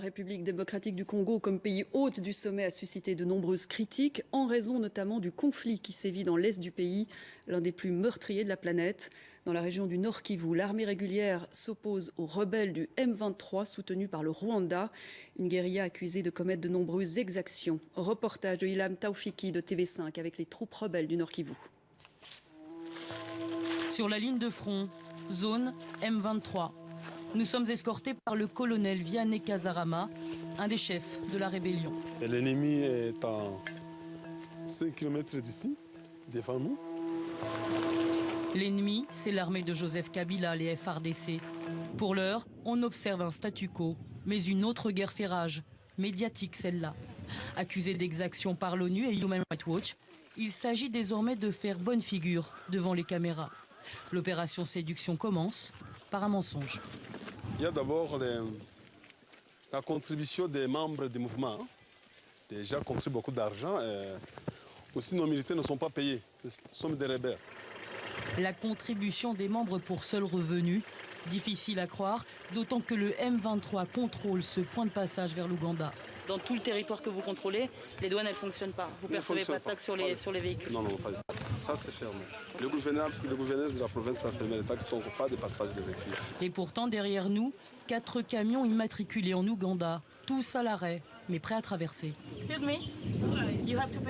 République démocratique du Congo comme pays hôte du sommet a suscité de nombreuses critiques en raison notamment du conflit qui sévit dans l'est du pays, l'un des plus meurtriers de la planète. Dans la région du Nord Kivu, l'armée régulière s'oppose aux rebelles du M23 soutenus par le Rwanda, une guérilla accusée de commettre de nombreuses exactions. Reportage de Ilham Taoufiki de TV5 avec les troupes rebelles du Nord Kivu. Sur la ligne de front, zone M23. Nous sommes escortés par le colonel Vianney Kazarama, un des chefs de la rébellion. L'ennemi est à 5 km d'ici, devant nous. L'ennemi, c'est l'armée de Joseph Kabila, les FARDC. Pour l'heure, on observe un statu quo, mais une autre guerre fait rage, médiatique celle-là. Accusé d'exaction par l'ONU et Human Rights Watch, il s'agit désormais de faire bonne figure devant les caméras. L'opération séduction commence par un mensonge. Il y a d'abord la contribution des membres du mouvement. Les gens contribuent beaucoup d'argent. Aussi, nos militaires ne sont pas payés. Nous sommes des rebelles. La contribution des membres pour seul revenu, difficile à croire, d'autant que le M23 contrôle ce point de passage vers l'Ouganda. Dans tout le territoire que vous contrôlez, les douanes, elles ne fonctionnent pas. Vous ne percevez pas de taxes sur les véhicules. Non, pas de taxes. Ça, c'est fermé. Le gouverneur de la province a fermé les taxes, donc pas de passage de véhicules. Et pourtant, derrière nous, 4 camions immatriculés en Ouganda, tous à l'arrêt, mais prêts à traverser.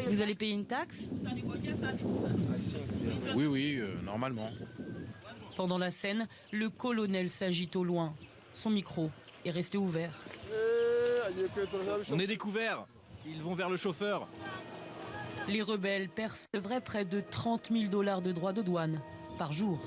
Vous allez payer une taxe? Oui, normalement. Pendant la scène, le colonel s'agite au loin. Son micro est resté ouvert. On est découverts. Ils vont vers le chauffeur. Les rebelles percevraient près de 30 000 $ de droits de douane par jour.